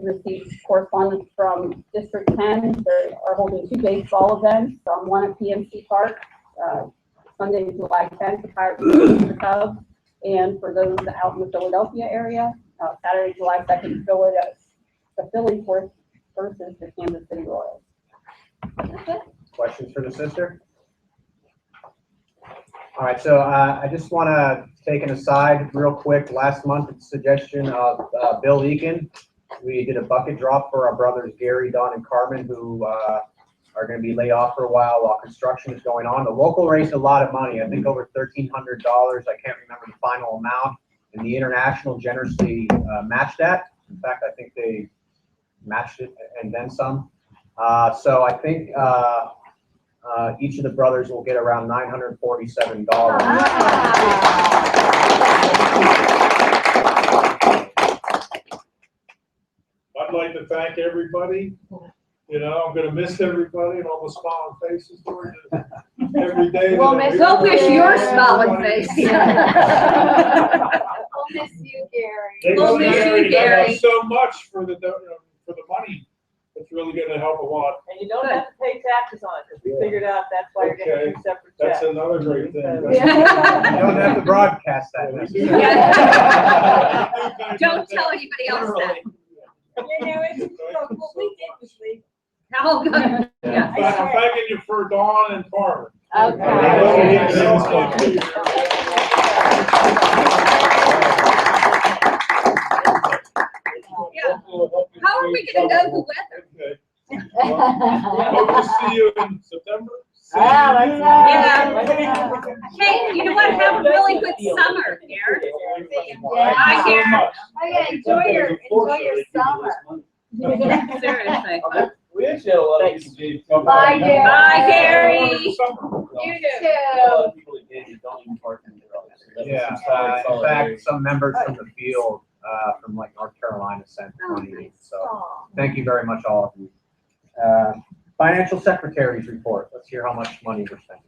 we received correspondence from District 10. They are holding 2 baseball events, one at PNC Park, Sunday, July 10th, the Pirates and the Cubs, and for those out in the Philadelphia area, Saturday, July 2nd, the Phillies versus the Kansas City Royals. Questions for the sister? All right, so I just want to take an aside real quick. Last month, at the suggestion of Bill Eakin, we did a bucket drop for our brothers Gary, Don, and Carmen, who are going to be laid off for a while construction is going on. The local raised a lot of money, I think over $1,300. I can't remember the final amount, and the international generously matched that. In fact, I think they matched it and then some. So I think each of the brothers will get around $947. I'd like to thank everybody. You know, I'm going to miss everybody and all the smiling faces during every day. We'll miss your smiling face. We'll miss you, Gary. We'll miss you, Gary. So much for the money. It's really going to help a lot. And you don't have to pay taxes on it, because we figured out that's why you're getting 2 separate checks. That's another great thing. You don't have to broadcast that necessarily. Don't tell anybody else that. You know, it's we did this week. How good. Yeah. I'm thanking you for Dawn and Carmen. Yeah. How are we going to know the weather? Hope to see you in September. Yeah. Hey, you know what? Have a really good summer, Garrett. Bye, Garrett. Okay, enjoy your summer. Seriously. We actually had a lot of people. Bye, Gary. Bye, Gary. You A too. lot of people that did it don't even park in their Yeah, in fact, some members from the field from like North Carolina sent money. So thank you very much, all of you. Financial Secretary's report. Let's hear how much money we're spending.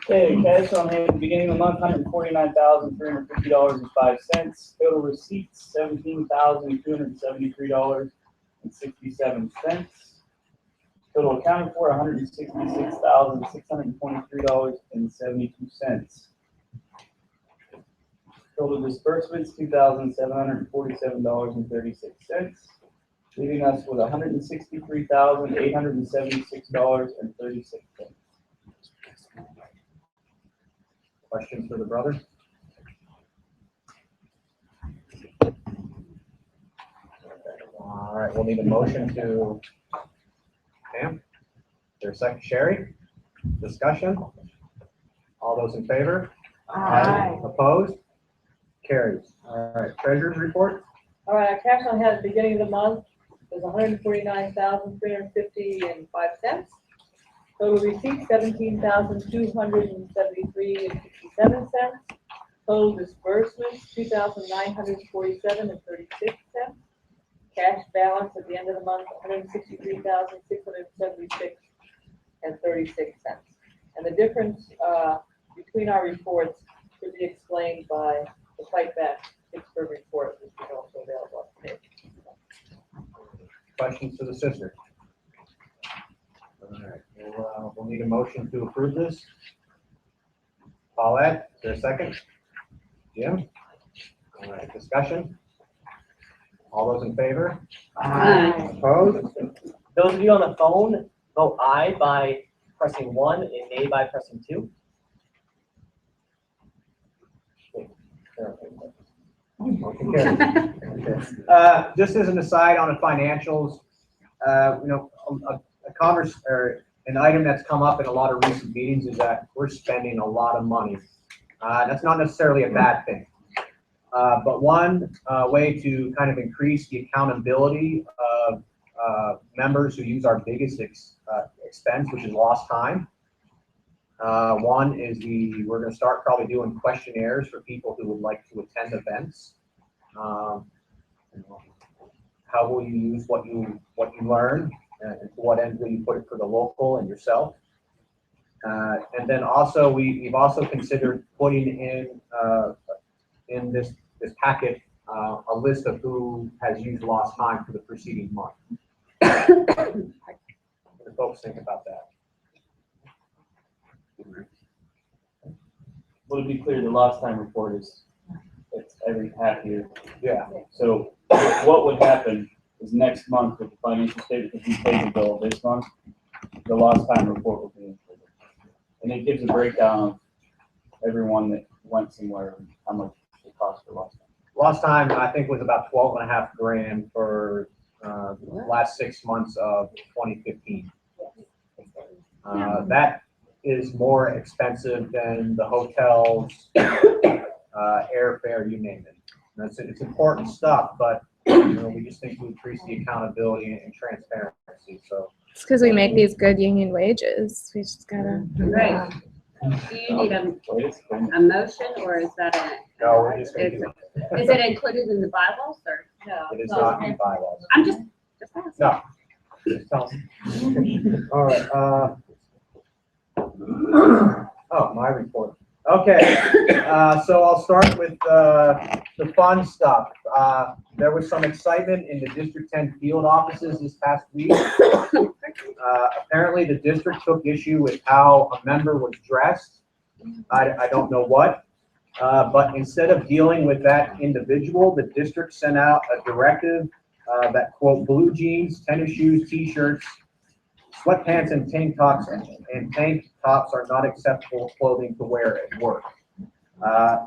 Okay, cash on hand at the beginning of the month, $149,350.05. Total receipts, $17,273.67. Total accounted for, $166,623.72. Total disbursements, $2,747.36, leaving us with $163,876.36. Questions for the brother? All right, we'll need a motion to Pam. There's a second, Sherry. Discussion. All those in favor? Aye. Opposed? Carries. All right, treasurer's report. All right, our cash on hand at the beginning of the month was $149,350.05. Total receipts, $17,273.67. Total disbursements, $2,947.36. Cash balance at the end of the month, $163,676.36. And the difference between our reports could be explained by the Fight Back Pittsburgh report, which is also available on the page. Questions to the sister? All right, we'll need a motion to approve this. Paulette, is there a second? Jim? All right, discussion. All those in favor? Aye. Opposed? Those of you on the phone, vote aye by pressing 1 and nay by pressing 2. Motion carries. Just as an aside on the financials, you know, an item that's come up in a lot of recent meetings is that we're spending a lot of money. That's not necessarily a bad thing. But one way to kind of increase the accountability of members who use our biggest expense, which is lost time. One is we're going to start probably doing questionnaires for people who would like to attend events. How will you use what you learn, and to what end will you put it for the local and yourself? And then also we've also considered putting in this packet a list of who has used lost time for the preceding month. What do folks think about that? Well, to be clear, the lost time report is, it's every half year. Yeah. So what would happen is next month with the financial statement, if we pay the bill this month, the lost time report will be included. And it gives a breakdown of everyone that went somewhere and how much it cost for lost time. Lost time, I think, was about 12.5 grand for the last 6 months of 2015. That is more expensive than the hotels, airfare, you name it. And it's important stuff, but we just think we increase the accountability and transparency. So It's because we make these good union wages. We just gotta. Right. Do you need a motion, or is that no, we're just going to do it. is it included in the bylaws, or? No. It is not in bylaws. I'm just asking. No. Just tell them. All right. Oh, my report. Okay, so I'll start with the fun stuff. There was some excitement in the District 10 field offices this past week. Apparently, the district took issue with how a member was dressed. I don't know what, but instead of dealing with that individual, the district sent out a directive that, quote, blue jeans, tennis shoes, t-shirts, sweatpants and tank tops are not acceptable clothing to wear at work.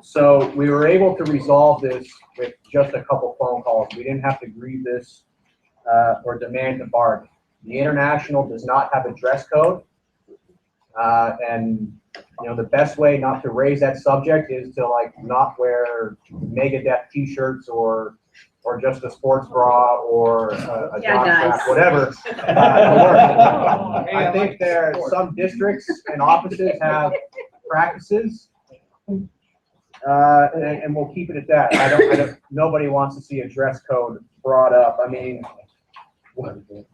So we were able to resolve this with just a couple phone calls. We didn't have to grieve this or demand a bargain. The International does not have a dress code, and the best way not to raise that subject is to not wear Megadeth t-shirts or just a sports bra or a Yeah, jock guys. strap, whatever. To work. I think there are some districts and offices have practices, and we'll keep it at that. I don't. Nobody wants to see a dress code brought up. I mean,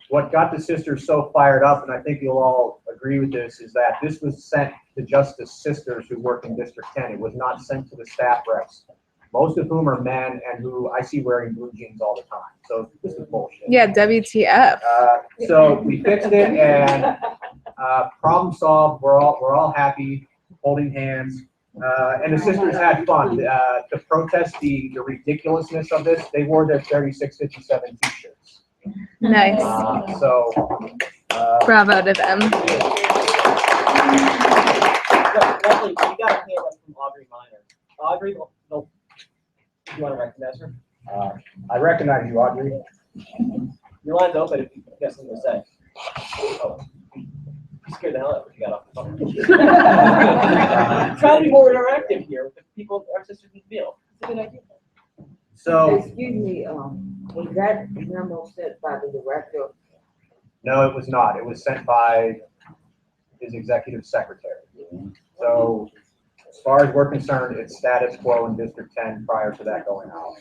what got the sisters so fired up, and I think you'll all agree with this, is that this was sent to just the sisters who work in District 10. It was not sent to the staff reps, most of whom are men and who I see wearing blue jeans all the time. So this is bullshit. Yeah, WTF. So we fixed it and problem solved. We're all happy, holding hands. And the sisters had fun. To protest the ridiculousness of this, they wore their 3657 t-shirts. Nice. Bravo to them. Luckily, we got a hand up from Audrey Minor. Audrey, do you want to recognize her? I recognize you, Audrey. Your line's open if you got something to say. Oh, you scared the hell out of what you got off the phone. Try to be more interactive here with the people, our sisters in the field. It's a good idea. So, Excuse me, was that memo sent by the director? no, it was not. It was sent by his executive secretary. So, as far as we're concerned, it's status quo in District 10 prior to that going out.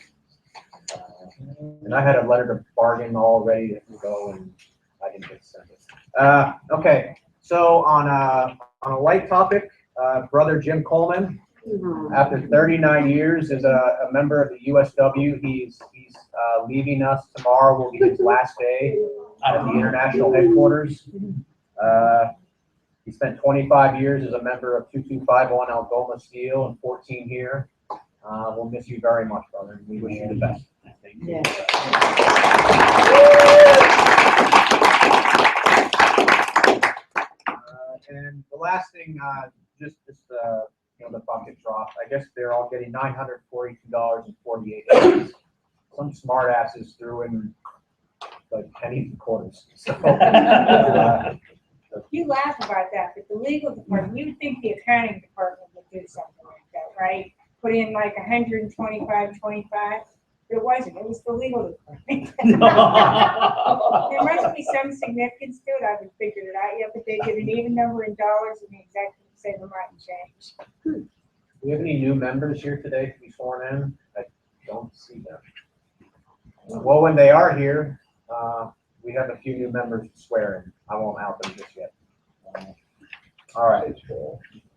And I had a letter to bargain all ready to go, and I didn't get to send it. Okay, so on a light topic, Brother Jim Coleman, after 39 years as a member of the USW, he's leaving us tomorrow. Will be his last day at the International headquarters. He spent 25 years as a member of 2251 Algoma Steel and 14 here. We'll miss you very much, brother. We wish you the best. Yeah. And the last thing, just the bucket drop. I guess they're all getting $942.48. Some smart asses threw in like pennies and quarters. So, You laugh about that, but the legal department, you would think the accounting department would do something like that, right? Put in like 125.25. It wasn't. It was the legal department. There must be some significance to it. I haven't figured it out yet, but they did an even number in dollars and the exact same amount in change. do we have any new members here today to be sworn in? I don't see them. Well, when they are here, we have a few new members to swear in. I won't out them just yet. All right.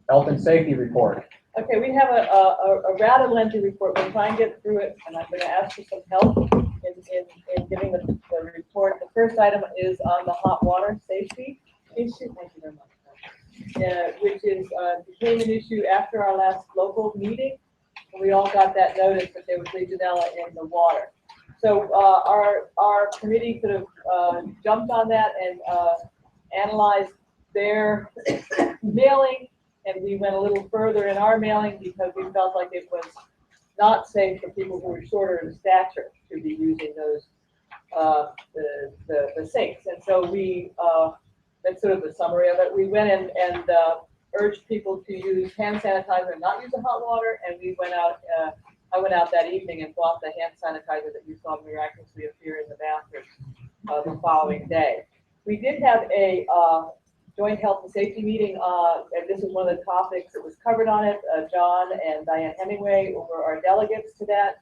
Health and safety report. Okay, we have a rather lengthy report. We'll try and get through it, and I'm going to ask for some help in giving the report. The first item is on the hot water safety issue. Thank you very much. Which is became an issue after our last local meeting. And we all got that notice that there was Legionella in the water. So our committee could have jumped on that and analyzed their mailing, and we went a little further in our mailing because we felt like it was not safe for people who were shorter in stature to be using those the sinks. And so we that's sort of the summary of it. We went in and urged people to use hand sanitizer and not use the hot water, and we went out. I went out that evening and bought the hand sanitizer that you saw miraculously appear in the bathrooms the following day. We did have a joint health and safety meeting, and this is one of the topics that was covered on it. John and Diane Hemingway were our delegates to that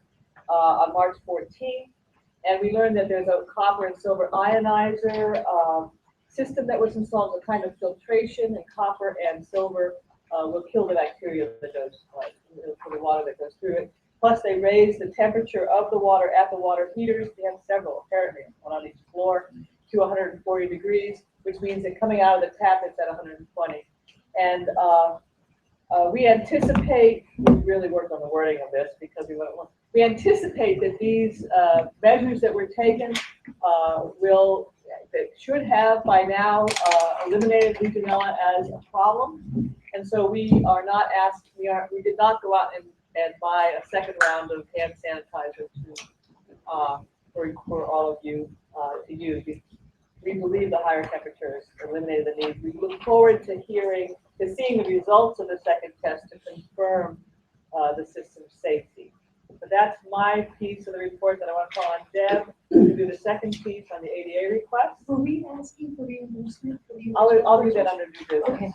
on March 14th. And we learned that there's a copper and silver ionizer system that was installed, a kind of filtration, and copper and silver will kill the bacteria that goes for the water that goes through it. Plus, they raised the temperature of the water at the water heaters. We have several, apparently, one on each floor, to 140 degrees, which means that coming out of the tap, it's at 120. And we anticipate, we really worked on the wording of this because we anticipate that these measures that were taken that should have by now eliminated Legionella as a problem. And so we are not asked, we did not go out and buy a second round of hand sanitizer for all of you to use. We believe the higher temperatures eliminated the need. We look forward to seeing the results of the second test to confirm the system's safety. But that's my piece of the report that I want to call on Deb to do the second piece on the ADA request. Were we asking for reimbursement for the? I'll do that under new business. Okay.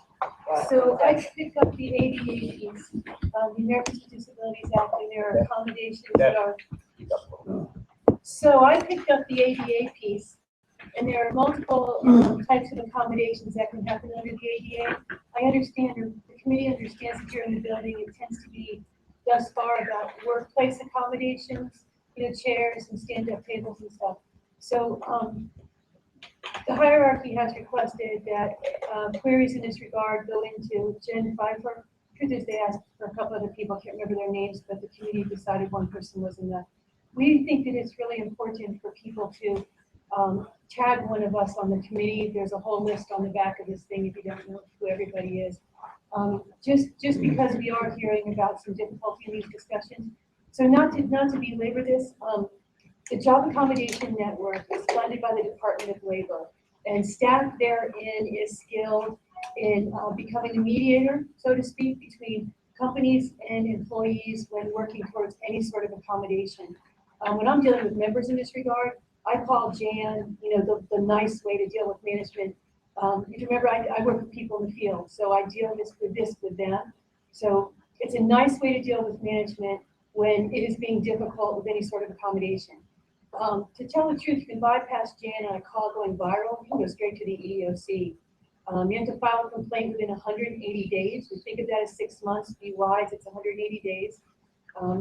So I picked up the ADA piece, the Americans with Disabilities Act, and their accommodations that are. So I picked up the ADA piece, and there are multiple types of accommodations that can happen under the ADA. I understand, or the committee understands that here in the building, it tends to be thus far about workplace accommodations, chairs and stand-up tables and stuff. So the hierarchy has requested that queries in this regard go into Jen Pfeiffer. Truth is, they asked for a couple other people, I can't remember their names, but the committee decided one person was enough. We think that it's really important for people to tag one of us on the committee. There's a whole list on the back of this thing if you don't know who everybody is. Just because we are hearing about some difficulty in these discussions. So not to belabor this, the Job Accommodation Network is funded by the Department of Labor, and staff therein is skilled in becoming a mediator, so to speak, between companies and employees when working towards any sort of accommodation. When I'm dealing with members in this regard, I call Jan, the nice way to deal with management. If you remember, I work with people in the field, so I deal with this with them. So it's a nice way to deal with management when it is being difficult with any sort of accommodation. To tell the truth, you can bypass Jan on a call going viral. You can go straight to the EEOC. You have to file a complaint within 180 days. We think of that as 6 months. Be wise, it's 180 days.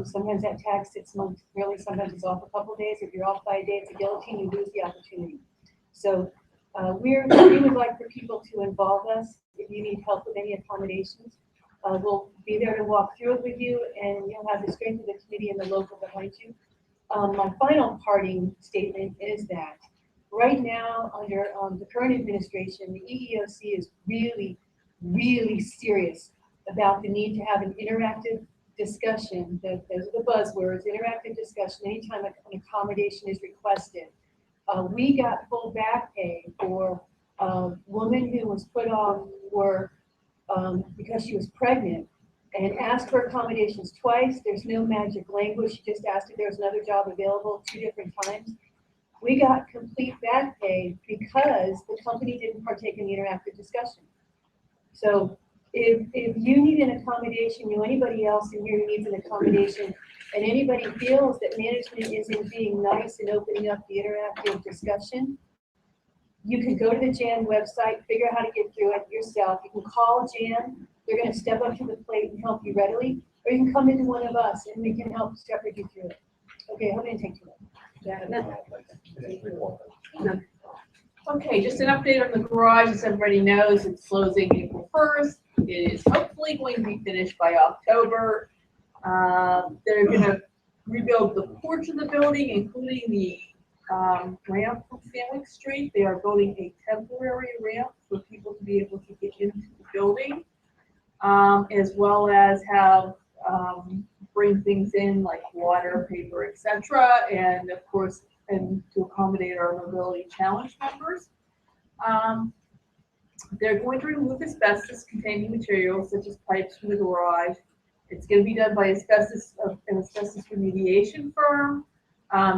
Sometimes that tags 6 months. Really, sometimes it's off a couple of days. If you're off by a day, it's a guillotine. You lose the opportunity. So we would like for people to involve us if you need help with any accommodations. We'll be there to walk through it with you, and you'll have the strength of the committee and the local behind you. My final parting statement is that right now, under the current administration, the EEOC is really, really serious about the need to have an interactive discussion. Those are the buzzwords, interactive discussion, anytime an accommodation is requested. We got full back pay for a woman who was put off work because she was pregnant and asked for accommodations twice. There's no magic language. She just asked if there was another job available 2 different times. We got complete back pay because the company didn't partake in the interactive discussion. So if you need an accommodation, anybody else in here needs an accommodation, and anybody feels that management isn't being nice and opening up the interactive discussion, you can go to the Jan website, figure out how to get through it yourself. You can call Jan they're gonna step up to the plate and help you readily, or you can come into one of us and we can help shepherd you through it. Okay, I hope it didn't take too long. Okay, just an update on the garage, as everybody knows, it's closing April 1st. It is hopefully going to be finished by October. They're gonna rebuild the porch of the building, including the ramp from Stanwick Street. They are building a temporary ramp for people to be able to get into the building, as well as have bring things in like water, paper, etc., and of course, and to accommodate our mobility challenge members. They're going to remove asbestos-containing materials such as pipes from the garage. It's going to be done by an asbestos remediation firm.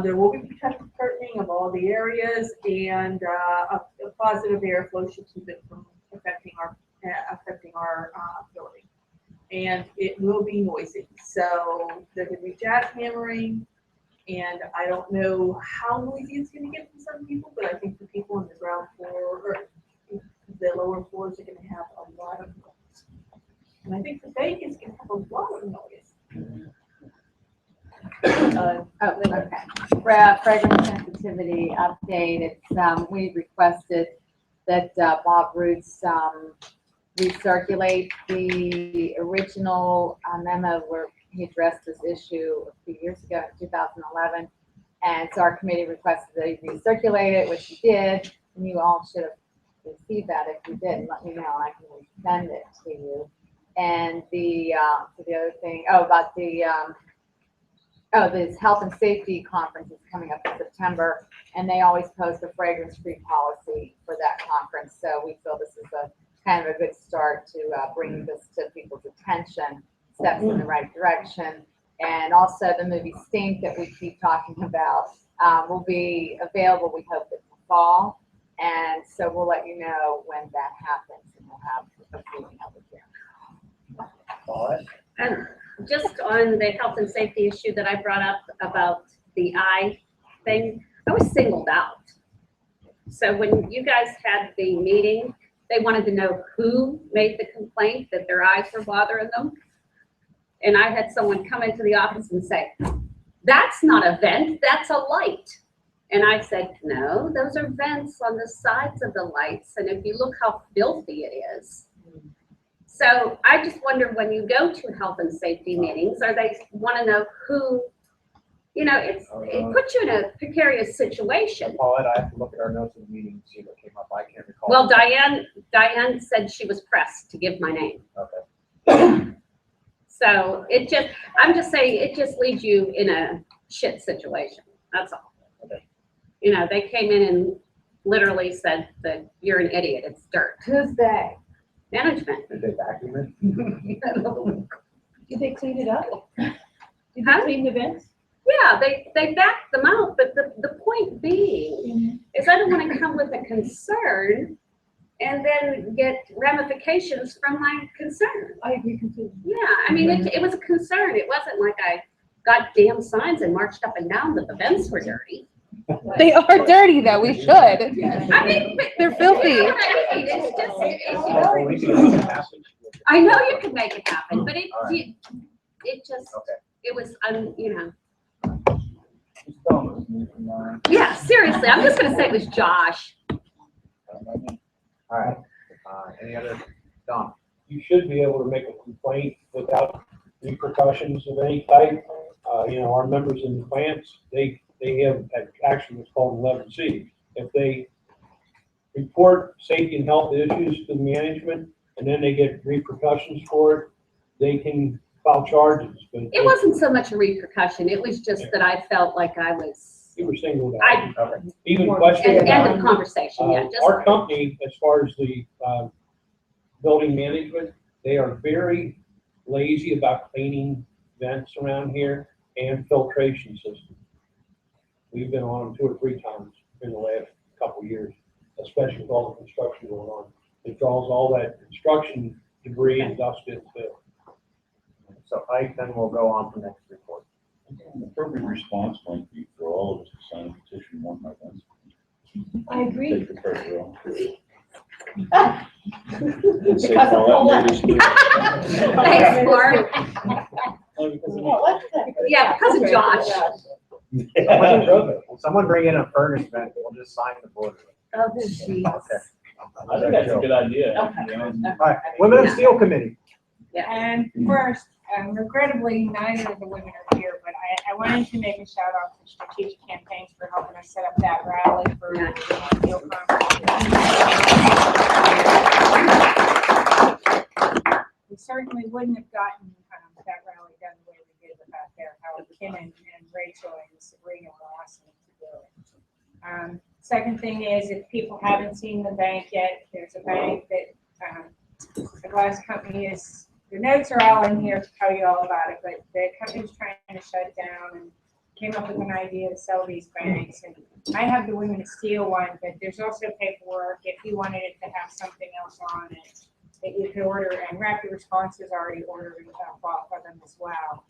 There will be protective curtaining of all the areas, and a positive airflow should keep it from affecting our building. And it will be noisy, so they're going to be jackhammering. And I don't know how noisy it's going to get for some people, but I think the people on the ground floor or the lower floors are going to have a lot of noise. And I think the bank is going to have a lot of noise. Okay. Fragrance sensitivity update. It's we requested that Bob Roots recirculate the original memo where he addressed this issue a few years ago in 2011. And so our committee requested that he recirculate it, which he did. And you all should have received that. If you didn't, let me know. I can send it to you. And the other thing, about the this health and safety conference is coming up in September, and they always post a fragrance-free policy for that conference. So we feel this is a kind of a good start to bringing this to people's attention, steps in the right direction. And also the movie Stink that we keep talking about will be available, we hope, in the fall. And so we'll let you know when that happens, and we'll have a meeting over here. And just on the health and safety issue that I brought up about the eye thing, I was singled out. So when you guys had the meeting, they wanted to know who made the complaint that their eyes were bothering them. And I had someone come into the office and say, "That's not a vent, that's a light." And I said, "No, those are vents on the sides of the lights. And if you look how filthy it is." So I just wonder, when you go to health and safety meetings, are they want to know who, it puts you in a precarious situation. Paulette, I have to look at our notes of the meeting and see what came up. I can't recall. Well, Diane said she was pressed to give my name. Okay. So I'm just saying, it just leaves you in a shit situation. That's all. Okay. They came in and literally said that you're an idiot. It's dirt. Who's they? Management. Did they vacuum it? Did they clean it up? Did Huh? they clean the vents? Yeah, they backed them out, but the point being is I don't want to come with a concern and then get ramifications from my concern. I agree completely. Yeah, I mean, it was a concern. It wasn't like I got damn signs and marched up and down that the vents were dirty. They are dirty though. We should. I mean, They're filthy. You know what I mean? It's just, Well, we can make it happen. I know you can make it happen, but All right. it just, Okay. it was, Just tell us. yeah, seriously, I'm just gonna say it was Josh. All right. Any other, Don? You should be able to make a complaint without repercussions of any type. Our members in the plants, they have actually what's called 11C. If they report safety and health issues to management and then they get repercussions for it, they can file charges. But It wasn't so much a repercussion, it was just that I felt like I was, you were singled I- out. Even questioning end about of conversation, yeah, just. our company, as far as the building management, they are very lazy about cleaning vents around here and filtration systems. We've been on them 2 or 3 times in the last couple of years, especially with all the construction going on. It draws all that construction debris and dust into. So Ike, then we'll go on to the next report. An appropriate response might be for all of us to sign a petition, one by one. I agree. Take the pressure off. Didn't say all that ladies do. Thanks, Mark. Oh, because of me. Oh, what's that? Yeah, because of Josh. Someone bring in a furnace vent, we'll just sign the board. Oh, jeez. Okay. I think that's a good idea. you know. All right, Women of Steel Committee. And first, regrettably, neither of the women are here, but I wanted to make a shout out to Strategic Campaigns for helping us set up that rally for the Steel Conference. We certainly wouldn't have gotten that rally done the way we did without their help. Kim and Rachel and Sabrina were awesome to do it. Second thing is, if people haven't seen the bank yet, there's a bank that the glass company is, the notes are all in here to tell you all about it, but the company's trying to shut down and came up with an idea to sell these banks. And I have the Women of Steel one, but there's also paperwork if you wanted it to have something else on it that you could order, and Rapid Response is already ordering off of them as well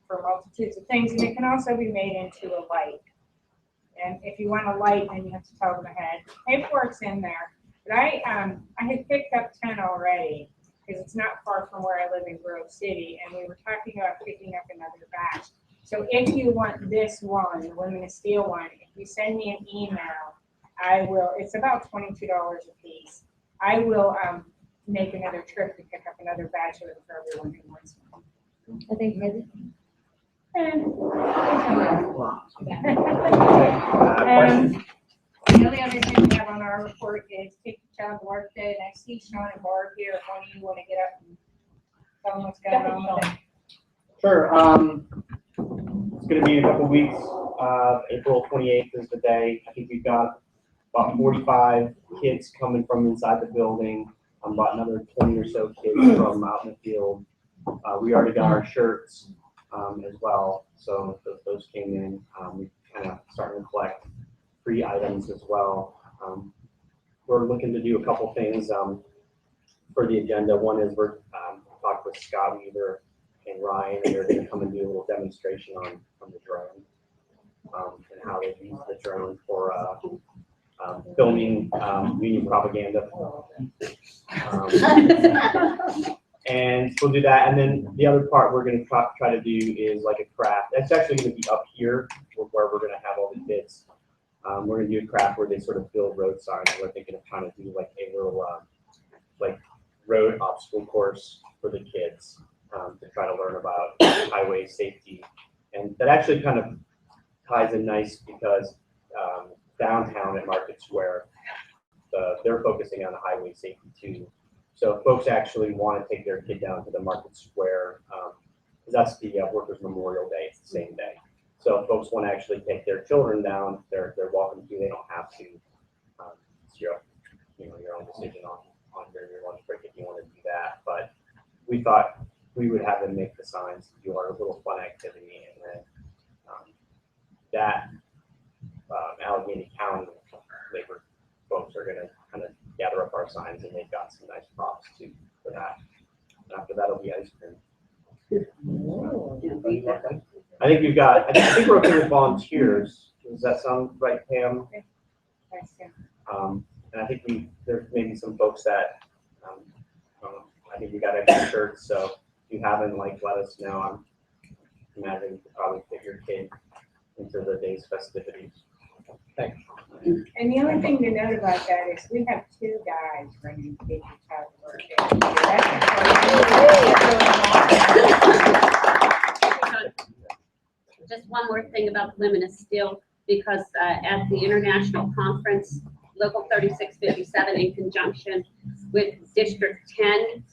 for multitudes of things. And it can also be made into a light. And if you want a light, then you have to tell them ahead. Paperwork's in there, but I had picked up 10 already because it's not far from where I live in Grove City, and we were talking about picking up another batch. So if you want this one, the Women of Steel one, if you send me an email, I will. It's about $22 a piece. I will make another trip to pick up another batch of it for everyone who wants one. I think maybe. The only other thing we have on our report is Take the Child to Work Day, and I see Sean and Barb here. If one of you want to get up and tell them what's going on with it. Sure. It's going to be in a couple weeks. April 28th is the day. I think we've got about 45 kids coming from inside the building. About another 20 or so kids from out in the field. We already got our shirts as well, so those came in. We kind of starting to collect free items as well. We're looking to do a couple things for the agenda. One is we're talking with Scott Weaver and Ryan, and they're going to come and do a little demonstration on the drone and how they use the drone for filming union propaganda. And we'll do that, and then the other part we're going to try to do is like a craft. That's actually going to be up here where we're going to have all the kids. We're going to do a craft where they sort of build road signs. We're thinking of trying to do like a little like road obstacle course for the kids to try to learn about highway safety. And that actually kind of ties in nice because downtown at Market Square, they're focusing on the highway safety too. So if folks actually want to take their kid down to the Market Square, because that's the Workers' Memorial Day, it's the same day. So if folks want to actually take their children down, they're welcome to. They don't have to. It's your own decision on during your lunch break if you want to do that. But we thought we would have them make the signs, do our little fun activity, and then that Allegheny County labor folks are going to kind of gather up our signs, and they've got some nice props too for that. And after that, it'll be ice cream. I think we've got. I think we're okay with volunteers. Does that sound right, Pam? And I think there's maybe some folks that I think we got extra shirts. So if you haven't, let us know. I'm imagining you could probably fit your kid into the day's festivities. Thanks. And the only thing to note about that is we have 2 guys running Take Your Child to Work Day. Just one more thing about Women of Steel, because at the international conference, Local 3657, in conjunction with District 10,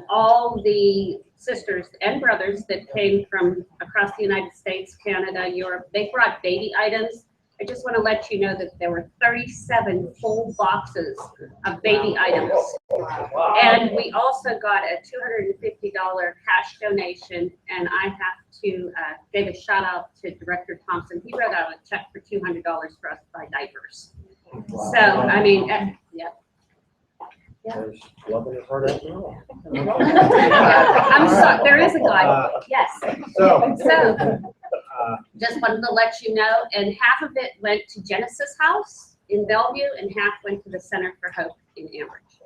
all the sisters and brothers that came from across the United States, Canada, Europe, they brought baby items. I just want to let you know that there were 37 full boxes of baby items. Wow. And we also got a $250 cash donation, and I have to give a shout out to Director Thompson. He wrote out a check for $200 for us to buy diapers. Wow. So, I mean, yeah. There's love in his heart after all. I'm sorry, there is a guy, yes. So just wanted to let you know, and half of it went to Genesis House, in Bellevue and half went to the Center for Hope in Ambridge.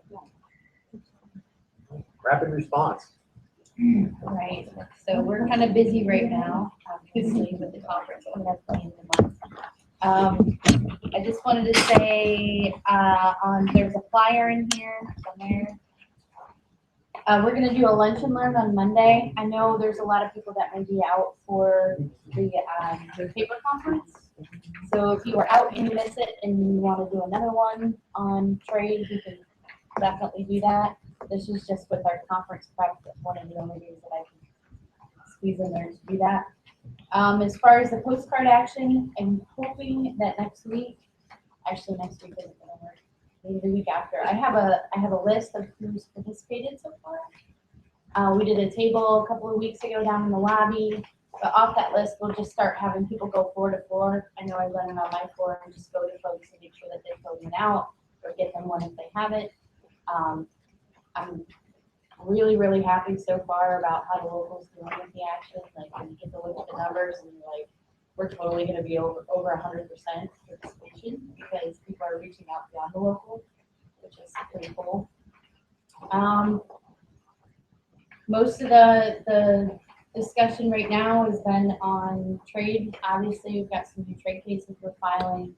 Rapid response. Right, so we're kind of busy right now, obviously, with the conference coming up at the end of the month. I just wanted to say, there's a flyer in here somewhere. We're gonna do a lunch and learn on Monday. I know there's a lot of people that may be out for the paper conference. So if you are out and you miss it and you wanna do another one on trade, you can definitely do that. This is just with our conference prep, one of the only days that I can squeeze in there to do that. As far as the postcard action, I'm hoping that next week isn't gonna work, maybe the week after. I have a list of who's participated so far. We did a table a couple of weeks ago down in the lobby, but off that list, we'll just start having people go floor to floor. I know I run it on my floor and just go to folks and make sure that they're filling it out or get them one if they have it. I'm really, really happy so far about how the locals doing with the action. Like when you get to look at the numbers and you're like, we're totally gonna be over 100% participation because people are reaching out beyond the local, which is pretty cool. Most of the discussion right now has been on trade. Obviously, we've got some new trade cases we're filing.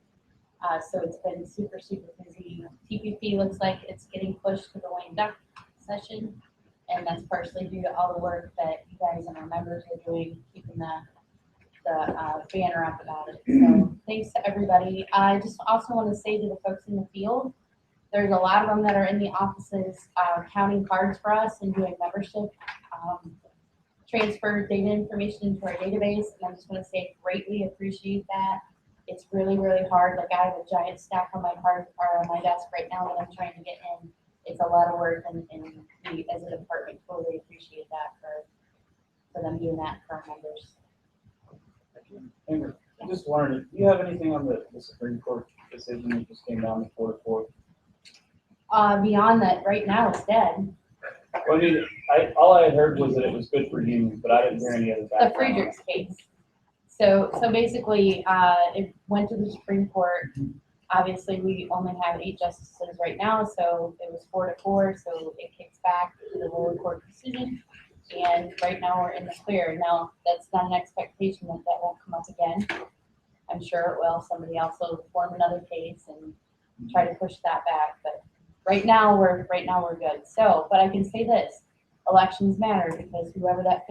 So it's been super, super busy. TPP looks like it's getting pushed to the lame duck session, and that's partially due to all the work that you guys and our members are doing, keeping the banner up about it. So thanks to everybody. I just also want to say to the folks in the field, there's a lot of them that are in the offices counting cards for us and doing membership, transfer data information into our database, and I just want to say greatly appreciate that. It's really, really hard. Like I have a giant stack on my card or on my desk right now that I'm trying to get in. It's a lot of work, and we as a department totally appreciate that for them doing that for our members. Amber, I just wondered, do you have anything on the Supreme Court decision that just came down to 4-4? Beyond that, right now it's dead. Well, I mean, all I had heard was that it was good for unions, but I didn't hear any other The background. Friedrichs case. So basically, it went to the Supreme Court. Obviously, we only have 8 justices right now, so it was 4-4, so it kicks back to the lower court decision. And right now we're in the clear. Now, that's not an expectation that that won't come up again. I'm sure it will. Somebody else will form another case and try to push that back. But right now we're good. So, but I can say this: elections matter because whoever that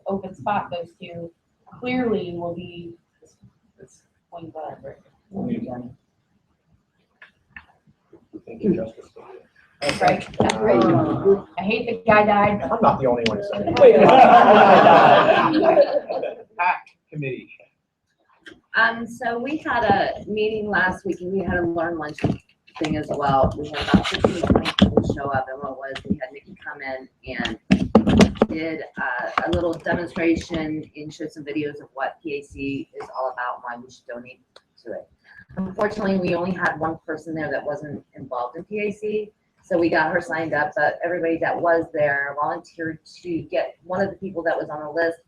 open spot goes to clearly will be this point guard. Thank you, Justice. That's right. That's right. I hate the guy died. I'm not the only one saying it. PAC committee. So we had a meeting last week and we had a learn lunch thing as well. We had about 15 to 20 people show up, and what was, we had Nikki come in and did a little demonstration and showed some videos of what PAC is all about and why we should donate to it. Unfortunately, we only had one person there that wasn't involved in PAC, so we got her signed up, but everybody that was there volunteered to get one of the people that was on the list,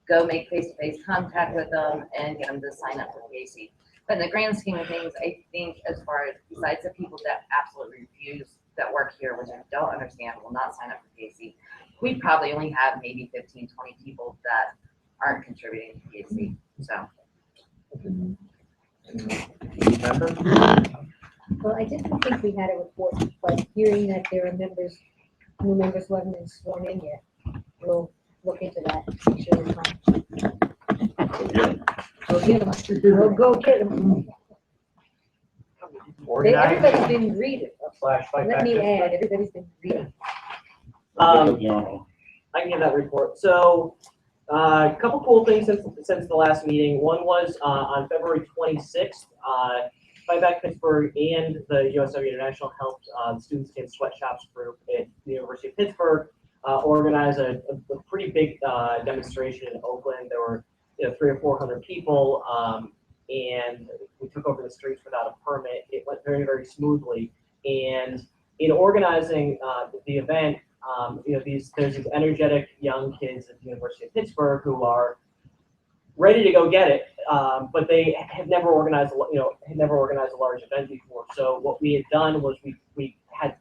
go make face-to-face contact with them and get them to sign up for PAC. But in the grand scheme of things, I think as far as besides the people that absolutely refuse that work here, which I don't understand, will not sign up for PAC, we probably only have maybe 15, 20 people that aren't contributing to PAC, so. Well, I didn't think we had a report, but hearing that there are members, new members who haven't been sworn in yet, we'll look into that. Make sure we find. Go get them. Go get them. Everybody's been greeted. Let me add, everybody's been greeted. I can give that report. So, a couple cool things since the last meeting. One was on February 26th, Fight Back Pittsburgh and the USW International helped Students in Sweatshops group at the University of Pittsburgh organize a pretty big demonstration in Oakland. There were 300 or 400 people, and we took over the streets without a permit. It went very, very smoothly. And in organizing the event, there's these energetic young kids at the University of Pittsburgh who are ready to go get it, but they had never organized, had never organized a large event before. So what we had done was we had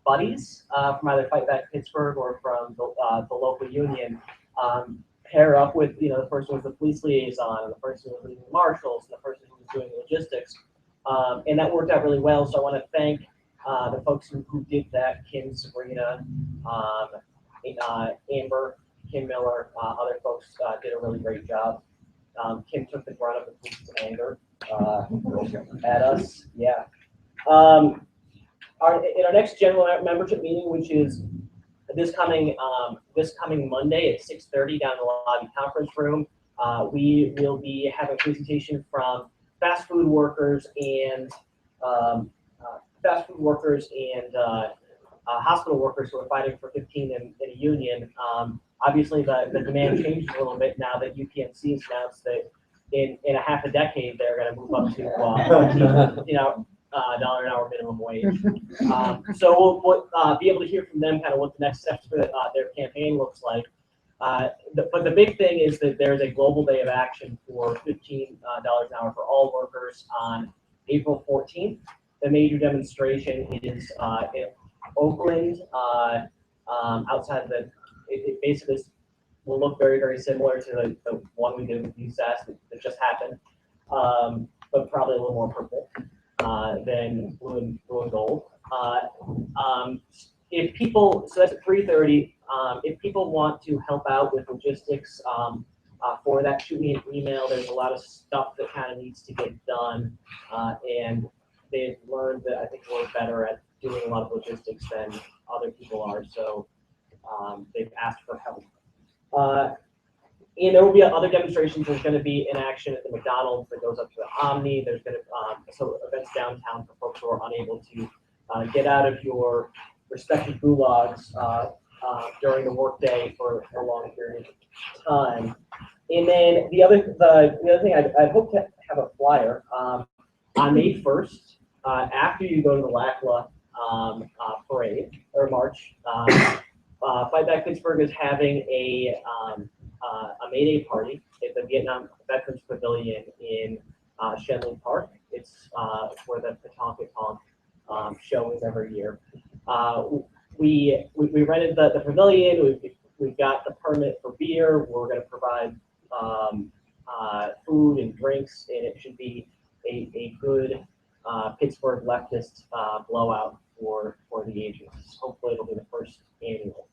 buddies from either Fight Back Pittsburgh or from the local union pair up with, the person was the police liaison, and the person was leading the marshals, and the person who was doing the logistics, and that worked out really well. So I want to thank the folks who did that: Kim, Sabrina, Amber, Kim Miller, other folks did a really great job. Kim took the brunt of the police's anger at us. Yeah. In our next general membership meeting, which is this coming Monday at 6:30 down in the lobby conference room, we will be having a presentation from fast food workers and hospital workers who are fighting for 15 in a union. Obviously, the demand changes a little bit now that UPMC has announced that in a half a decade they're going to move up to $14 an hour minimum wage. So we'll be able to hear from them kind of what the next steps for their campaign looks like. But the big thing is that there's a global day of action for $15 an hour for all workers on April 14th. The major demonstration is in Oakland, outside it basically will look very, very similar to the one we did with USAS that just happened, but probably a little more purple than blue and gold. If people, so that's at 3:30. If people want to help out with logistics for that, shoot me an email. There's a lot of stuff that kind of needs to get done, and they've learned that I think we're better at doing a lot of logistics than other people are. So they've asked for help. And there will be other demonstrations. There's going to be an action at the McDonald's that goes up to the Omni. There's going to so events downtown for folks who are unable to get out of your respective gulags during the workday for a long period of time. And then the other thing, I'd hope to have a flyer on May 1st after you go to the LACLA parade or march. Fight Back Pittsburgh is having a May Day party at the Vietnam Veterans Pavilion in Shenley Park. It's where the Petanque show is every year. We rented the pavilion. We've got the permit for beer. We're going to provide food and drinks, and it should be a good Pittsburgh leftist blowout for the agents. Hopefully, it'll be the first annual.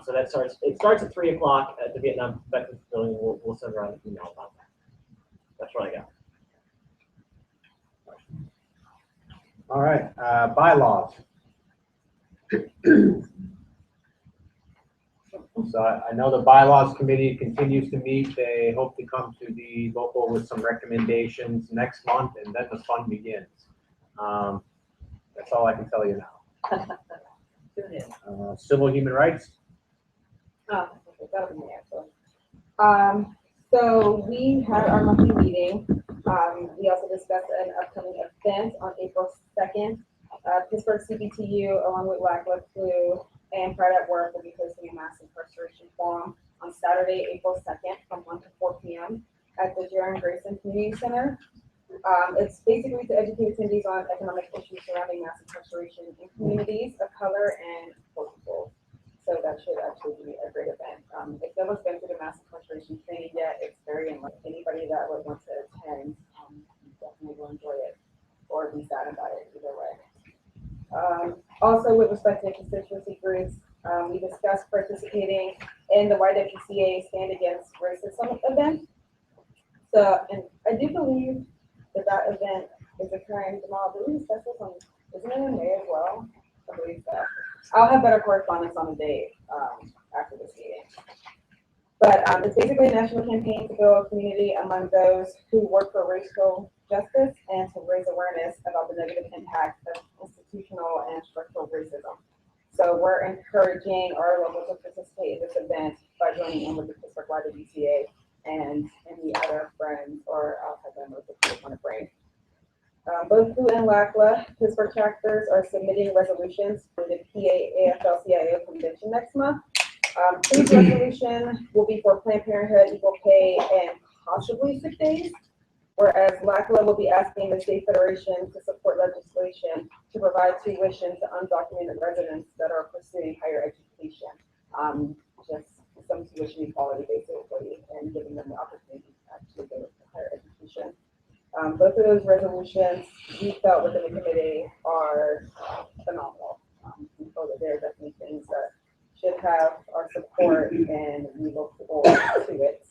So it starts at 3 o'clock at the Vietnam Veterans Pavilion. We'll send around an email about that. That's what I got. All right, bylaws. So I know the bylaws committee continues to meet. They hope to come to the local with some recommendations next month, and then the fun begins. That's all I can tell you now. Civil human rights. So we had our monthly meeting. We also discussed an upcoming event on April 2nd. Pittsburgh CBTU, along with LACLA, Flu, and Pride at Work, will be hosting a mass incarceration forum on Saturday, April 2nd, from 1 to 4 p.m. at the Jaron Grayson Community Center. It's basically to educate attendees on economic issues surrounding mass incarceration in communities of color and poor people. So that should actually be a great event. If no one's been through the mass incarceration training yet, it's very unlikely. Anybody that would want to attend definitely will enjoy it or be sad about it either way. Also, with respect to constituency groups, we discussed participating in the YWCA Stand Against Racism event. So, and I do believe that event is occurring tomorrow. Did we discuss this on, isn't it in May as well? I believe so. I'll have better correspondence on the date after this meeting. But it's basically a national campaign to build a community among those who work for racial justice and to raise awareness about the negative impact of institutional and structural racism. So we're encouraging our locals to participate in this event by joining in with the Pittsburgh YWCA and any other friends or outside members that you want to bring. Both Flu and LACLA Pittsburgh chapters are submitting resolutions for the PA-AFL-CIO convention next month. Flu's resolution will be for Planned Parenthood, equal pay, and possibly sick days. Whereas LACLA will be asking the state federation to support legislation to provide tuition to undocumented residents that are pursuing higher education. Just some tuition equality basically, and giving them the opportunity to actually go to higher education. Both of those resolutions we felt within the committee are phenomenal. We feel that there are definitely things that should have our support, and we look forward to it.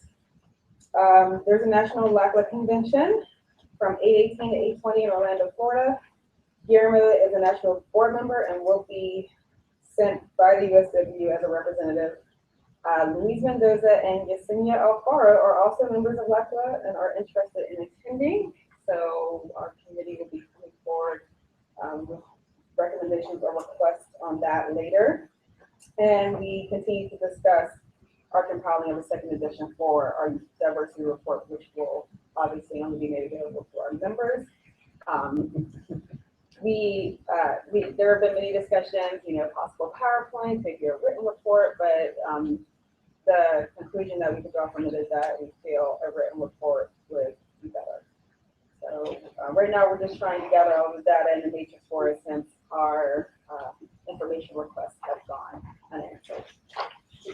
There's a National LACLA Convention from 8/18 to 8/20 in Orlando, Florida. Guillermo is a national board member and will be sent by the USW as a representative. Luis Mendoza and Yesenia Alfaro are also members of LACLA and are interested in attending. So our committee will be coming forward with recommendations or requests on that later. And we continue to discuss our compiling of a second edition for our diversity report, which will obviously only be made available to our members. There have been many discussions, possible PowerPoint, maybe a written report, but the conclusion that we could draw from it is that we feel a written report would be better. So right now we're just trying to gather all the data in the matrix for us since our information requests have gone unanswered. So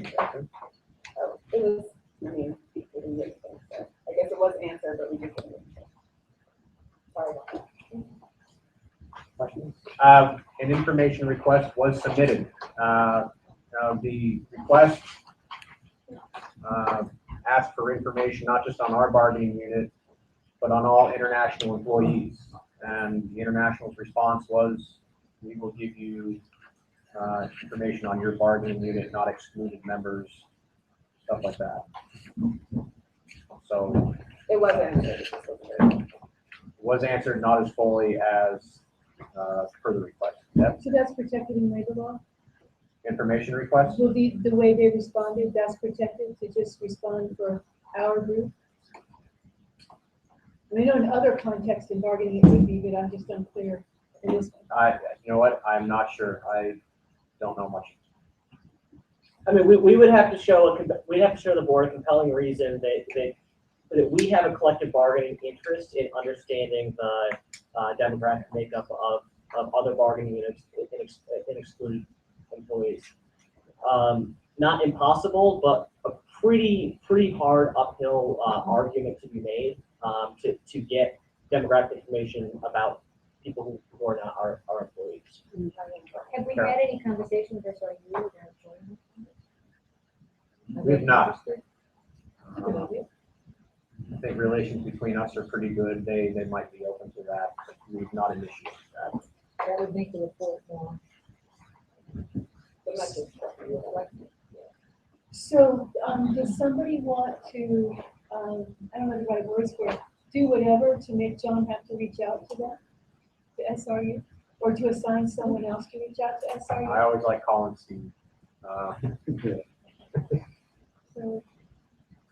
it was, we didn't get anything, so I guess it was answered, but we just didn't get anything. Sorry about that. Questions? An information request was submitted. The request asked for information not just on our bargaining unit, but on all international employees. And the international's response was, we will give you information on your bargaining unit, not excluded members, stuff like that. So it was answered. It was answered, not as fully as per the request. Yep. So that's protected in labor law? Information request? Will the way they responded, that's protected to just respond for our group? I know in other contexts in bargaining it would be, but I'm just unclear in this one. You know what? I'm not sure. I don't know much. I mean, we would have to show the board a compelling reason that we have a collective bargaining interest in understanding the demographic makeup of other bargaining units in excluded employees. Not impossible, but a pretty hard uphill argument to be made to get demographic information about people who are not our employees. Have we had any conversations with our youth or employees? We have not. I think relations between us are pretty good. They might be open to that, but we've not initiated that. That would make the report more. So, does somebody want to, I don't know the right words for it, do whatever to make John have to reach out to them, to SRU, or to assign someone else to reach out to SRU? I always like calling Steve. So,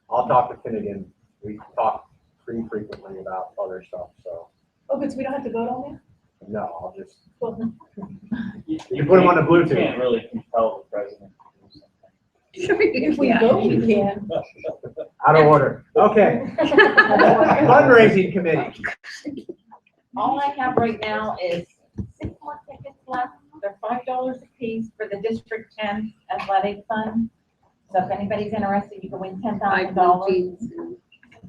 I'll talk to Finnegan. We talk pretty frequently about other stuff, so oh, but we don't have to vote on no, I'll just, that? you put him on the Bluetooth. You can't really compel the president to do something. If we vote, we can. Out of order. Okay. Fundraising committee. All I have right now is 6 more tickets left. They're $5 a piece for the District 10 Athletic Fund. So if anybody's interested, you can win $10,000.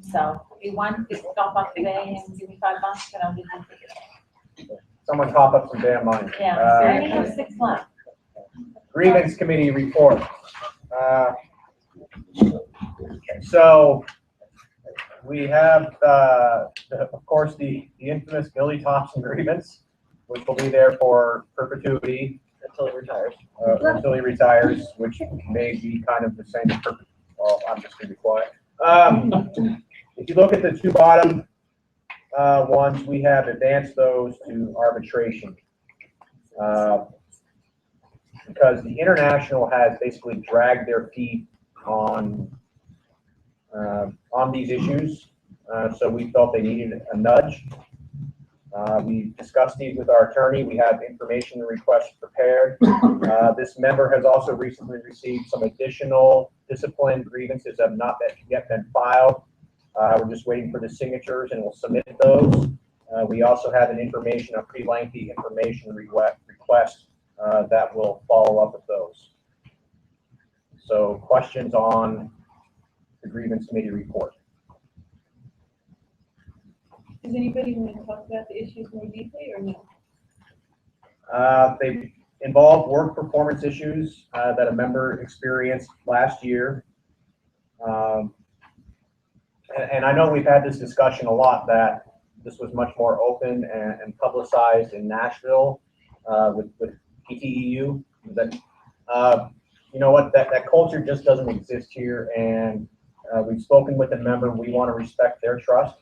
So if you want, just stop up today and give me $5 and I'll give you tickets. Someone top up some damn money. Yeah, I only have 6 left. Grievance committee report. So we have, of course, the infamous Billy Thompson grievance, which will be there for perpetuity Until he retires. until he retires, which may be kind of the same. Well, I'm just going to be quiet. If you look at the two bottom ones, we have advanced those to arbitration. Because the international has basically dragged their feet on these issues, so we felt they needed a nudge. We discussed these with our attorney. We have information requests prepared. This member has also recently received some additional discipline grievances that have not yet been filed. We're just waiting for the signatures and we'll submit those. We also have a pretty lengthy information request that will follow up with those. So questions on the grievance committee report? Does anybody want to talk about the issues more deeply or no? They involve work performance issues that a member experienced last year. And I know we've had this discussion a lot that this was much more open and publicized in Nashville with PTEU. That you know what, that culture just doesn't exist here, and we've spoken with the member. We want to respect their trust.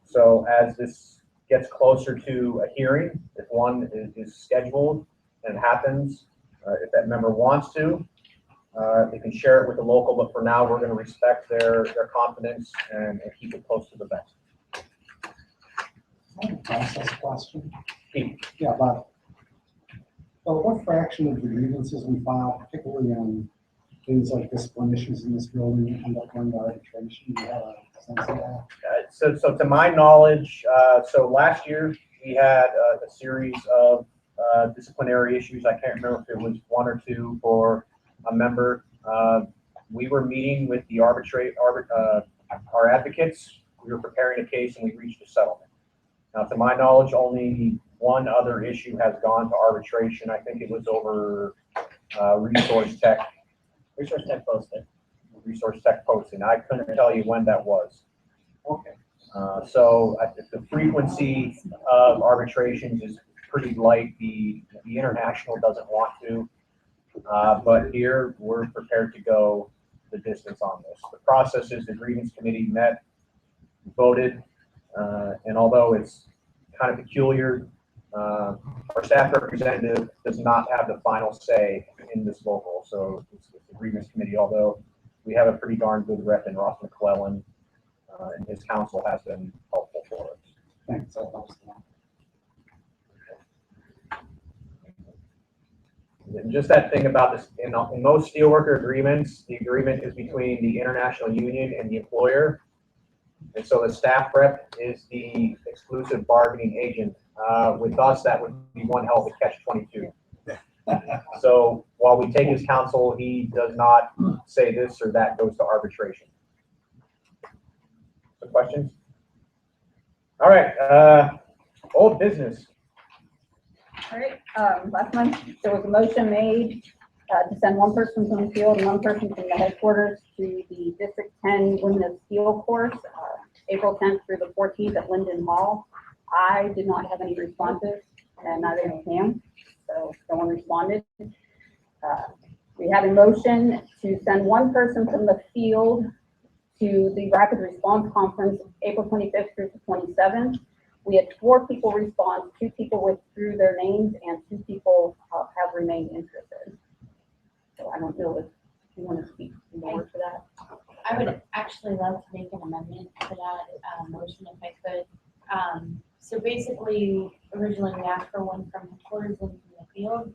So as this gets closer to a hearing, if one is scheduled and it happens, if that member wants to, they can share it with the local, but for now, we're going to respect their confidence and keep it close to the vest. Process question. Pete. Yeah, but what fraction of the grievances we file, particularly on things like discipline issues in this building, end up going to arbitration? Do you have a sense of that? So to my knowledge, so last year we had a series of disciplinary issues. I can't remember if it was one or two for a member. We were meeting with the our advocates. We were preparing a case and we reached a settlement. Now, to my knowledge, only one other issue has gone to arbitration. I think it was over resource tech posting. I couldn't tell you when that was. Okay. So the frequency of arbitrations is pretty light. The international doesn't want to, but here we're prepared to go the distance on this. The process is the grievance committee met, voted, and although it's kind of peculiar, our staff representative does not have the final say in this local. So it's the grievance committee, although we have a pretty darn good rep in Ross McClellan, and his counsel has been helpful for us. Thanks. That helps. And just that thing about this, in most steelworker agreements, the agreement is between the international union and the employer. And so the staff rep is the exclusive bargaining agent. With us, that would be one hell of a catch-22. So while we take his counsel, he does not say this or that goes to arbitration. Some questions? All right, old business. All right, last month, there was a motion made to send one person from the field and one person from the headquarters to the District 10 Women Steel course, April 10th through the 14th at Linden Hall. I did not have any responses, and neither did Pam, so no one responded. We had a motion to send one person from the field to the Rapid Response Conference, April 25th through the 27th. We had 4 people respond, 2 people withdrew their names, and 2 people have remained interested. So I don't know if you want to speak more to that. I would actually love to make an amendment to that motion if I could. So basically, originally we asked for one from headquarters and from the field.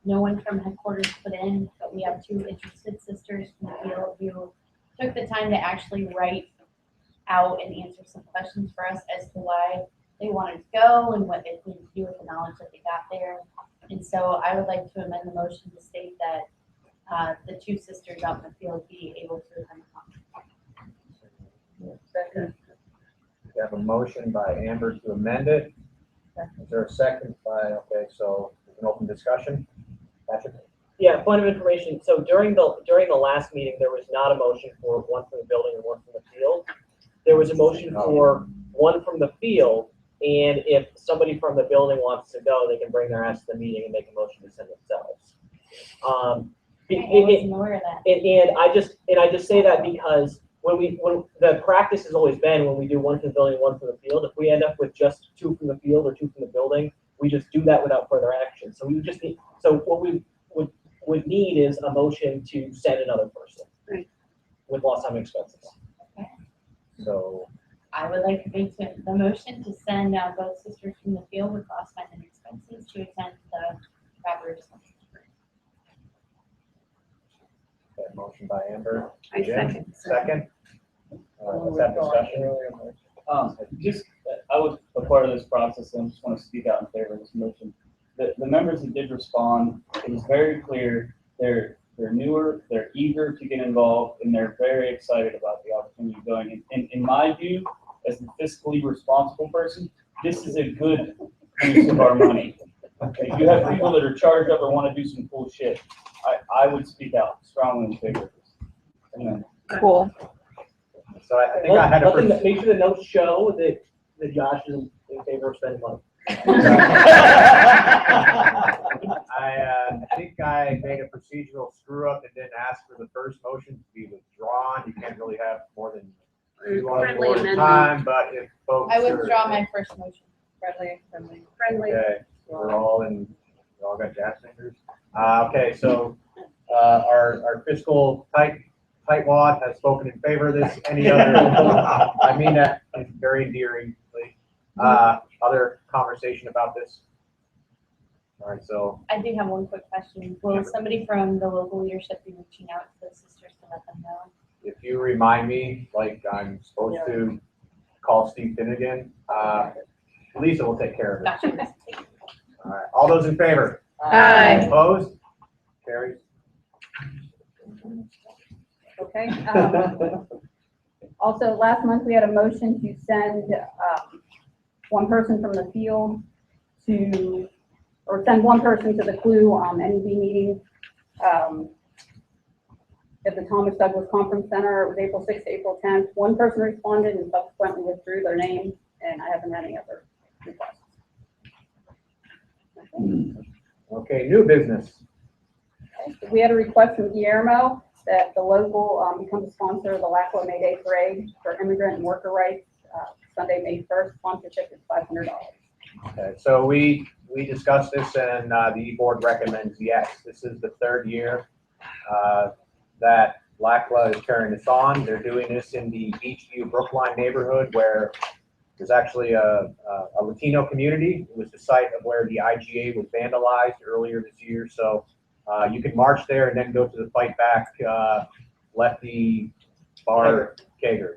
No one from headquarters put in, but we have 2 interested sisters from the field who took the time to actually write out and answer some questions for us as to why they wanted to go and what they needed to do with the knowledge that they got there. And so I would like to amend the motion to state that the 2 sisters out in the field be able to attend the conference. Second. We have a motion by Amber to amend it. Is there a second by, okay, so there's an open discussion. Patrick? Yeah, point of information. So during the last meeting, there was not a motion for one from the building and one from the field. There was a motion for one from the field, and if somebody from the building wants to go, they can bring their ass to the meeting and make a motion to send themselves. And I just say that because when the practice has always been when we do one from the building, one from the field, if we end up with just 2 from the field or 2 from the building, we just do that without further action. So we just need, so what we would need is a motion to send another person with lost time expenses. Okay. So I would like to make the motion to send both sisters from the field with lost time and expenses to attend the rapid response. that motion by Amber. I Jim, second. Second. Let's have discussion. Just, I was a part of this process and I just want to speak out in favor of this motion. The members that did respond, it was very clear, they're newer, they're eager to get involved, and they're very excited about the opportunity going. And in my view, as the fiscally responsible person, this is a good use of our money. If you have people that are charged up or want to do some cool shit, I would speak out strongly in favor of this. Anyway. Cool. So I think I had a. Make sure the notes show that Josh is in favor of spending money. I think I made a procedural screw up and didn't ask for the first motion to be withdrawn. You can't really have more than two on the Friendly board at a amendment. time, but if folks I are- withdraw my first motion. Friendly. Okay, we're all we all got jazz fingers. Okay, so our fiscal tightwad has spoken in favor of this. Any other, I mean that very endearingly. Other conversation about this? All right, so I do have one quick question. Will somebody from the local leadership be reaching out to the sisters to let them know? if you remind me, like I'm supposed to call Steve Finnegan, Lisa will take care of it. All right, all those in favor? Aye. Opposed? Carries. Okay. Also, last month, we had a motion to send one person from the field to, or send one person to the CLU NEB meeting at the Thomas Douglas Conference Center. It was April 6th to April 10th. One person responded and subsequently withdrew their name, and I haven't had any other requests. Okay, new business. Okay, we had a request from Guillermo that the local become a sponsor of the LACLA May Day Parade for immigrant and worker rights, Sunday, May 1st. Sponsorship is $500. Okay, so we discussed this and the E-Board recommends yes. This is the third year that LACLA is carrying this on. They're doing this in the Beachview Brookline neighborhood where there's actually a Latino community. It was the site of where the IGA was vandalized earlier this year. So you can march there and then go to the Fight Back Lefty Bar Kager.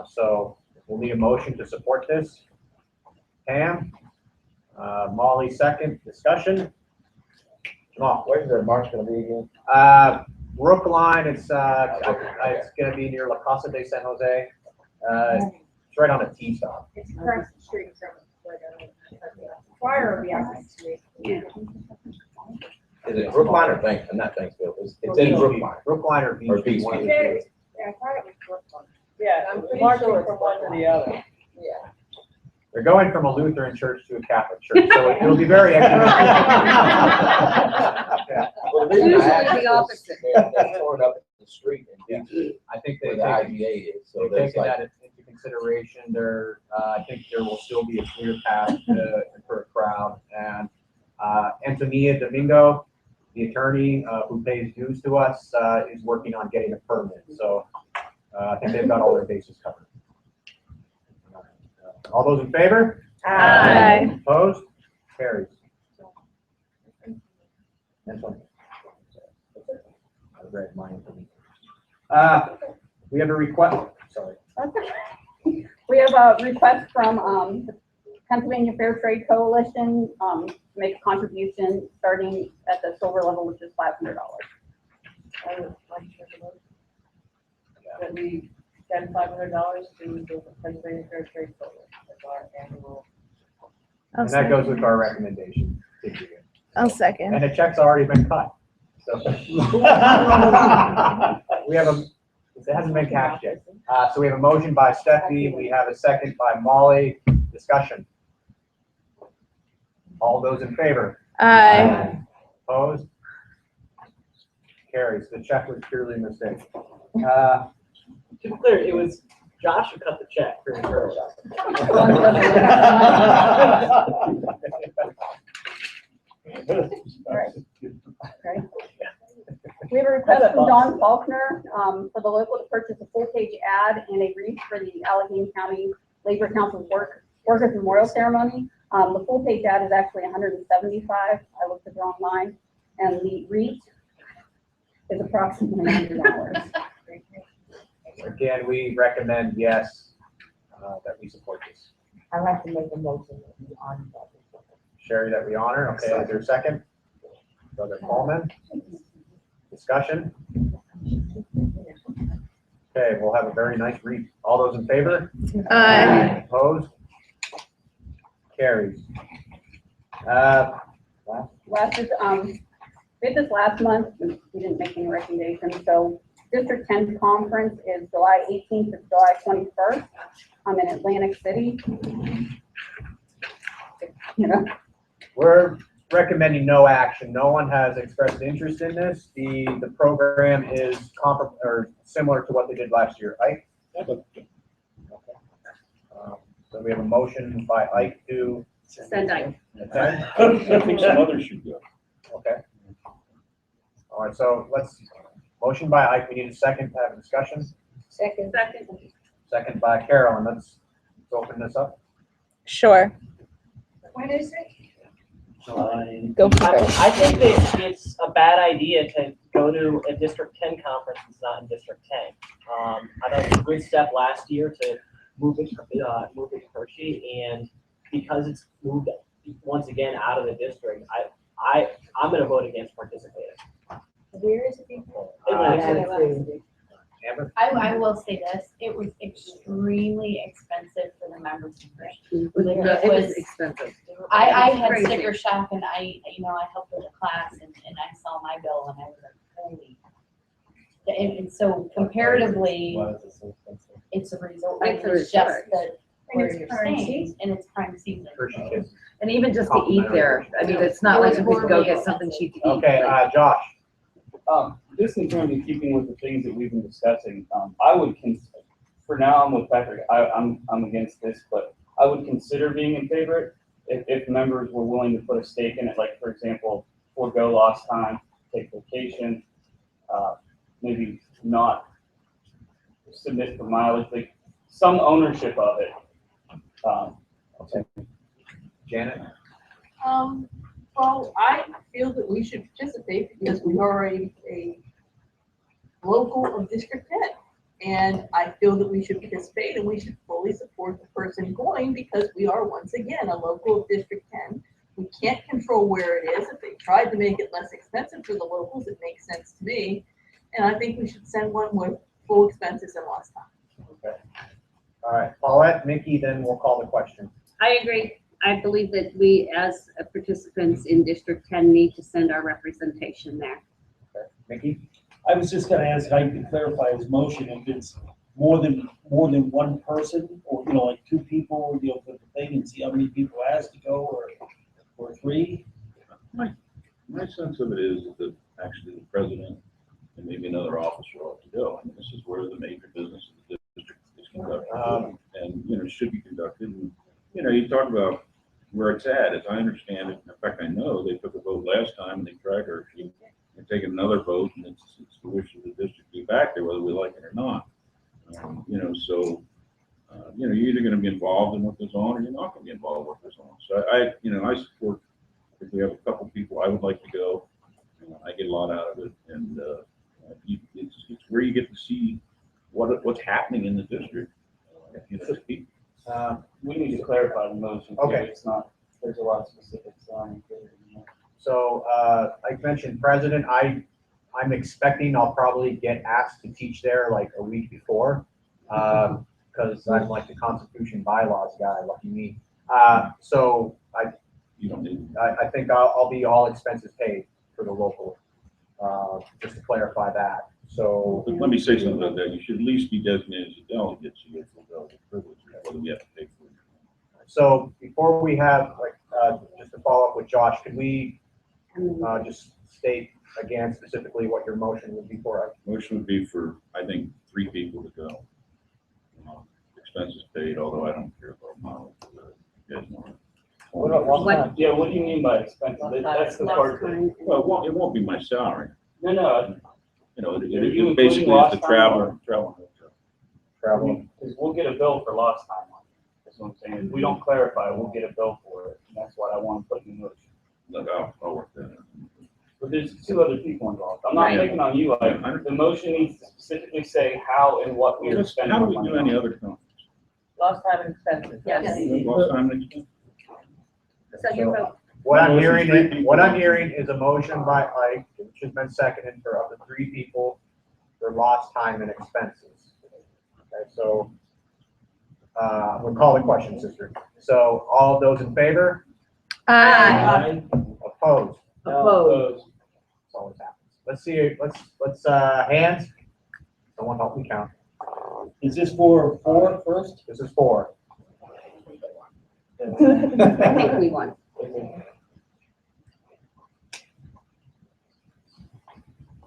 So we'll need a motion to support this. Pam, Molly second, discussion. Jamal. Where's the march gonna be again? Brookline, it's gonna be near La Casa de San Jose. It's right on a T stop. It's across the street from Choir will be out next week. Yeah. Is it Brookline or not Thanksville? It's in Brookline. Brookline or Or Beach. one of the Yeah, two. I thought it was Brooklyn. Yeah, I'm pretty marching sure it's from one to the other. Yeah. They're going from a Lutheran church to a Catholic church, so it'll be very ecumenical. Yeah. Well, the reason I Usually asked the is opposite. They're torn up the street and I think where they've the taken, IGA is, so they've there's taken like. that into consideration. There, I think there will still be a clear path for a crowd. And Antonia Domingo, the attorney who pays dues to us, is working on getting a permit. So I think they've got all their bases covered. All those in favor? Aye. Opposed? Carries. Next one. I read mine. We have a request, sorry. We have a request from the Pennsylvania Fair Trade Coalition to make a contribution starting at the silver level, which is $500. I would like to make a motion that we send $500 to the Pennsylvania Fair Trade Coalition as our annual. And that goes with our recommendation. I'll second. And the check's already been cut. So we have it hasn't been cashed yet. So we have a motion by Stephanie. We have a second by Molly. Discussion. All those in favor? Aye. Opposed? Carries. The check was purely a mistake. To be clear, it was Josh who cut the check for his Right. We have a request from Don Faulkner for the local to purchase a full-page ad and a wreath for the Allegheny County Labor Council's Workers Memorial Ceremony. The full-page ad is actually $175. I looked at it online, and the wreath is approximately $100. again, we recommend yes, that we support this. I'd like to make a motion on that. Sherry, that we honor. Okay, is there a second? Brother Coleman. Discussion? Okay, we'll have a very nice read. All those in favor? Aye. Opposed? Carries. Last is, we did this last month, and we didn't make any recommendations, so District 10 conference is July 18th to July 21st. I'm in Atlantic City. You know, We're recommending no action. No one has expressed interest in this. The program is comparable or similar to what they did last year, Ike? So we have a motion by Ike to Send Ike. attend. I think some others should go. Okay. All right, so let's, motion by Ike, we need a second to have a discussion. second. Second by Carolyn, let's open this up. Sure. When is it? Go for it. I think that it's a bad idea to go to a District 10 conference that's not in District 10. I thought it was a good step last year to move it to Hershey, and because it's moved once again out of the district, I'm going to vote against participating. Where is it? Amber? I will say this, it was extremely expensive for the members of Hershey. It was expensive. I It's had crazy. sticker shock and I helped with the class and I saw my bill and I was like, holy. And so comparatively, it's a result, It's a it's just resort. that And where it's you're prime staying season. and it's prime season. Hershey Kids. And even just to eat there, I mean, it's not like we could go get something cheap to eat. Okay, like- Josh. Just in terms of keeping with the things that we've been discussing, I would for now, I'm with Patrick. I'm against this, but I would consider being in favor if members were willing to put a stake in it, like, for example, forego lost time, take vacation, maybe not submit for mileage, like some ownership of it. Okay. Janet? Well, I feel that we should participate because we are a local of District 10. And I feel that we should participate and we should fully support the person going because we are once again a local of District 10. We can't control where it is. If they tried to make it less expensive for the locals, it makes sense to me. And I think we should send one with full expenses and lost time. Okay. All right, Paulette, Mickey, then we'll call the question. I agree. I believe that we, as participants in District 10, need to send our representation there. Okay. Mickey? I was just gonna ask how you can clarify his motion, if it's more than one person, or, like two people, for the thing, and see how many people ask to go, or three? My sense of it is that actually the president and maybe another officer ought to go. I mean, this is where the major business of the district is conducted, and, should be conducted. And, you talk about where it's at, as I understand it. In fact, I know they took a vote last time and they tried Hershey. They're taking another vote, and it's the wish of the district to be back there, whether we like it or not. You're either going to be involved in what goes on, or you're not going to be involved in what goes on. So I support. If we have a couple people, I would like to go. I get a lot out of it, and it's where you get to see what's happening in the district. We need to clarify the motion. Okay. It's not, there's a lot of specifics on it. So, like mentioned, President, I'm expecting I'll probably get asked to teach there like a week before, because I'm like the Constitution bylaws guy, lucky me. So I think I'll be all expenses paid for the local, just to clarify that. So. But let me say something about that. You should at least be designated as a delegate, so you get full delegate privilege, whether we have to pay for it. So before we have, just to follow up with Josh, could we just state again specifically what your motion would be for? Motion would be for, I think, 3 people to go. Expenses paid, although I don't care about mileage. You guys know. What about lost time? Yeah, what do you mean by expenses? That's the part that. Well, it won't be my salary. No. It basically is the travel. Because we'll get a bill for lost time on it. That's what I'm saying. If we don't clarify, we'll get a bill for it. And that's what I want to put in motion. Look, I'll work that out. But there's two other people involved. I'm not Right. picking on you, the motion needs to specifically say how and what we are Just spending. how do the we money do any on. other companies? Lost time and expenses. Yes. Lost time and expense? So your vote. What I'm hearing is a motion by Ike, which has been seconded for up to 3 people for lost time and expenses. Okay, so, we'll call the question, sister. So all of those in favor? Aye. Opposed? Opposed. That's always happens. Let's see, let's, hands. Someone help me count. Is this for 4 first? This is 4. I think we won.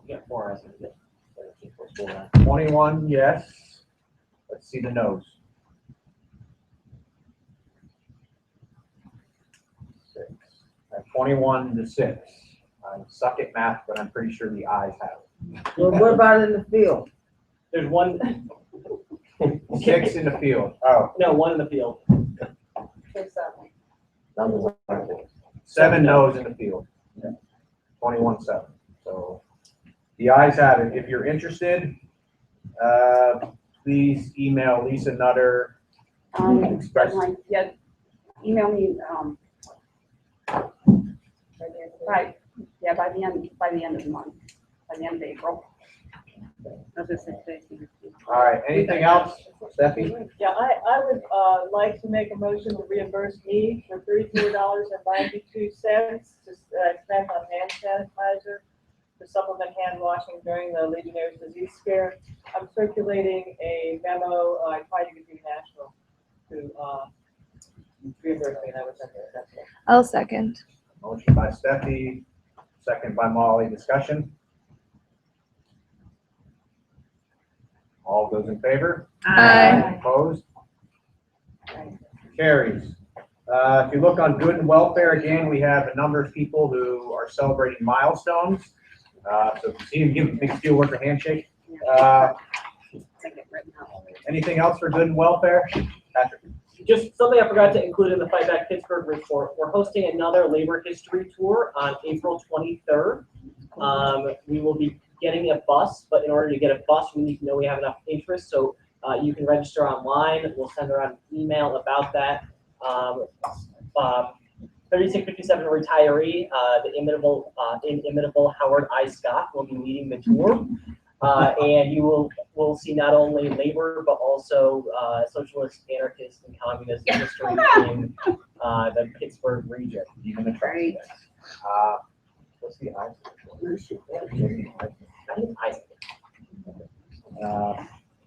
You got 4, I think. 21, yes. Let's see the no's. 6. 21 to 6. I suck at math, but I'm pretty sure the ayes have it. Well, what about in the field? There's one, 6 in the field. Oh, no, 1 in the field. 7 no's in the field. 21-7. So the ayes have it. If you're interested, please email Lisa Nutter. Express. Yeah, email me, by the end of the month, by the end of April. All right, anything else, Steffi? Yeah, I would, like to make a motion to reimburse me for $34.92 to spend on hand sanitizer to supplement hand washing during the Legionnaire's Disease Scare. I'm circulating a memo, I tried to get through Nashville to, reimburse me, and I was under that. I'll second. Motion by Steffi, second by Molly. Discussion? All those in favor? Aye. Opposed? Carries. If you look on Good and Welfare, again, we have a number of people who are celebrating milestones. So if you see them, give them a big steelworker handshake. Anything else for Good and Welfare? Patrick? Just something I forgot to include in the Fight Back Pittsburgh report. We're hosting another labor history tour on April 23rd. We will be getting a bus, but in order to get a bus, we need to know we have enough interest. So you can register online. We'll send around an email about that. 3657 retiree, the inimitable Howard I. Scott will be leading the tour. And you will see not only labor, but also socialist, anarchist, and communist history in the Pittsburgh region. Even the Right. What's the I? I think Isaac.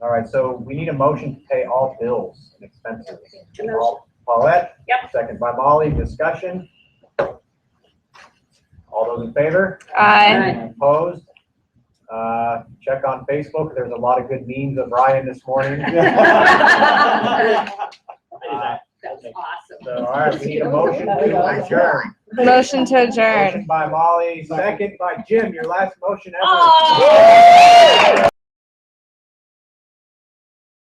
All right, so we need a motion to pay all bills and expenses. Paulette? Yep. Second by Molly. Discussion? All those in favor? Aye. Opposed? Check on Facebook. There's a lot of good memes of Ryan this morning. That's awesome. So, all right, we need a motion to adjourn. Motion to adjourn. Motion by Molly, second by Jim, your last motion ever. Oh!